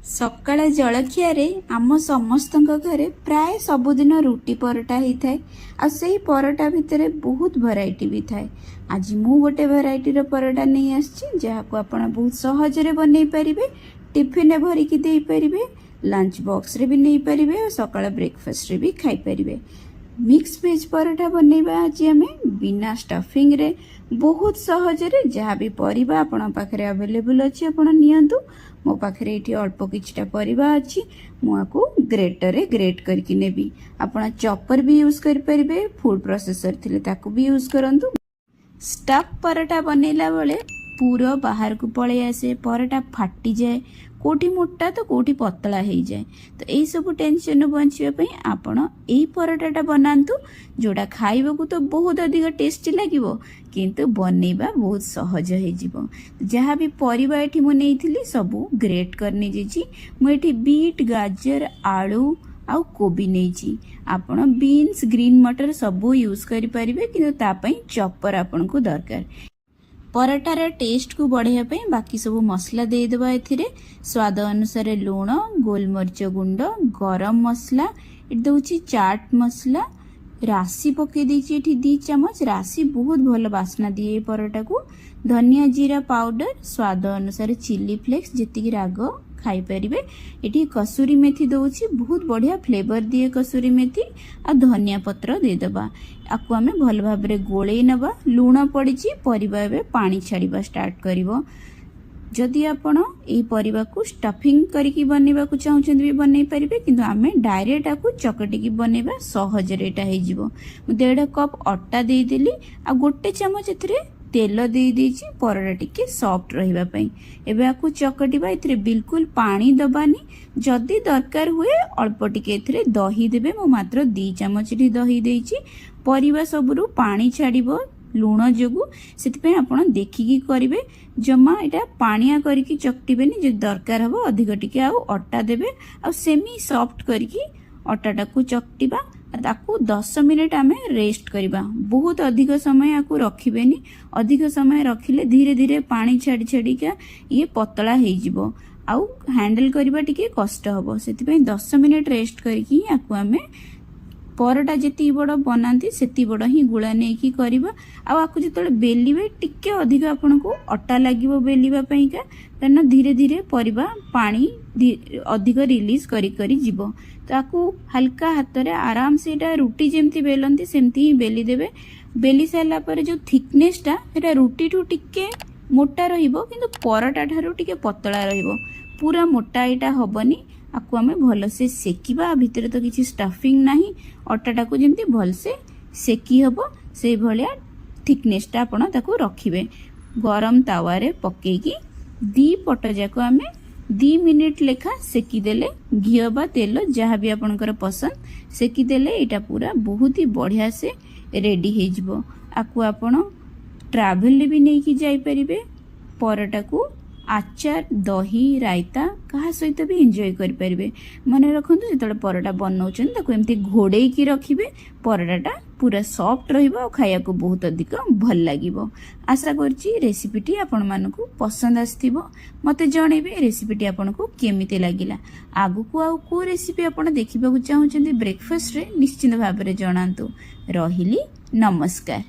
सकाळ जलखिया आम समस्त घरे प्राय सबुदिन रुटी परोटा होता है। आ से परोटा भितर बहुत भेराइटी भी थाए। आज मु गोटे भेराइटीर परोटा नहीं आसी जहाँ को आप बहुत सहजरे बनई पारे, टिफिन भरिकी दे पारे, लंच बॉक्स रे भी नहीं पारे और सकाळ ब्रेकफास्ट रे भी खाई पारे। मिक्स वेज परोटा बनैबा आज आम बिना स्टफिंग रे बहुत सहजरे जहाँ भी परिबा आपण पाखरे अवेलेबल अच्छी आपण नियंतु। मो पाखरे एठी अल्प किछटा परिबा अछि, मुआको ग्रेटर रे ग्रेट करके नेबी। आपण चॉपर भी यूज कर परिबे, फूड प्रोसेसर थिले ताको भी यूज करंतु। स्टफ परोटा बनैला बेले पूरा बाहर को पळे आसे, परोटा फाटी जाए, कोठी मोटा तो कोठी पतला हो जाए। तो यही सब टेंशन बचापी आपण यही परोटाटा बनातु जोड़ा खाइबा को तो बहुत अधिक टेस्टी लगे किंतु बनैबा बहुत सहज हो। जहाँ भी परिबा एठी मु नेइथिली सबू ग्रेट करनी जाइछि। मु एठी बीट, गाजर, आलू आउ कोबी नेइछि। आपण बीन्स, ग्रीन मटर सबू यूज करि परिबे किंतु ता पई चॉपर आपन को दरकार। परोटार टेस्ट को बढ़ाई बाकी सब मसला देदेबा। एथिरे स्वाद अनुसार लुण, गोलमरीच गुंड, गरम मसला, दउछि चाट मसला, राशि पके देछि 2 चम्मच। राशि बहुत भल बास्ना दिए परोटा को। धनिया जीरा पाउडर, स्वाद अनुसार चिली फ्लेक्स जेतिकी राग खाई परिबे। एठी कसूरी मेथी दउछि, बहुत बढ़िया फ्लेवर दिए कसूरी मेथी। आ धनिया पत्र देदबा। आकु आमे भल भाबरे गोळेई नबा। लूण पड़िछि, परिबा एबे पानी छाड़िबा स्टार्ट करिवो। जदि आपण एई परिबा को स्टफिंग करिकि बनेबा को चाहुछन भी बनै परिबे किंतु आमे डायरेक्ट आकु चकटिकि बनेबा सहज रेटा हे जिवो। 1.5 कप आटा दे देली आ 1 चम्मच एथिरे तेल दे देछि परोटा टिके सॉफ्ट रहिबा पई। एबे आकु चकटिबा। एथिरे बिल्कुल पानी दबानी। जदि दरकार हुए अल्प टिके एथिरे दही देबे। मो मात्र 2 चम्मच दही देछि। परिबा सबरु पानी छाड़िबो लूण जोगु, सेति आपण देखिकी करिवे। जमा एटा पानिया करिकी चकटिबेनी। जे दरकार हबो अधिक टिके आउ आटा देबे आ सेमी सॉफ्ट करिकी आटाटा को चकटिबा। ताकू 10 मिनिट आमे रेस्ट करिबा। बहुत अधिक समय आकू रखिबेनी। अधिक समय रखिले धीरे धीरे पानी छाड़ी छाड़िका ये पतला हे जिवो आउ हैंडल करिबा टिके कष्ट हबो। सेति 10 मिनिट रेस्ट करिकी आकू आमे परोटा जेती बड़ बनाती सेती बड़ ही गुला नहीं की करबा। आकु जो बेलिबे टिके अधिक आपन को अटा लागिवो बेलिबा पईका, कारण धीरे धीरे परिबा पानी अधिक रिलीज करी करी जीवो। तो आकु हल्का हाथ रे आराम से एटा रुटी जेमती बेलंती सेमती ही बेली देबे। बेली साला पर जो थिकनेसटा एटा रुटी ठू टिके मोटा रहिबो किंतु परोटा ठारू टिके पतला रहिबो। पूरा मोटा एटा हबनी। आकु आमे भल से सेकिबा। भितर तो किछि स्टफिंग नाही। अटाटा को जेमती भल से सेकी हबो से भलिया थिकनेसटा आपण ताकू रखिबे। गरम तावा रे पकेकी 2 पट जाको आमे 2 मिनिट लेखा सेकी देले घियो बा तेल जहाँ भी आपनकर पसंद सेकी देले एटा पूरा बहुत ही बढ़िया से रेडी हे जिवो। आकु आपण ट्रैवल भी नहीं की जाई परिबे। परोटा को आचार, दही, रायता कहा सहित भी एंजॉय कर परिबे। मन रखंतु जेतले परोटा बनाउछन ताको एमती घोड़ेई की रखिबे। परोटाटा पूरा सॉफ्ट रहिबो और खाया को बहुत अधिक भल लागिबो। आशा करछि रेसिपीटी आपण मानकु पसंद आस्थिबो। मते जणेबे रेसिपीटी आपनको केमिते लागिला। आगु को आ को रेसिपी आपण देखिबा को चाहुछन्ती ब्रेकफास्ट रे निश्चित भाबरे जणांतु। रहिली नमस्कार।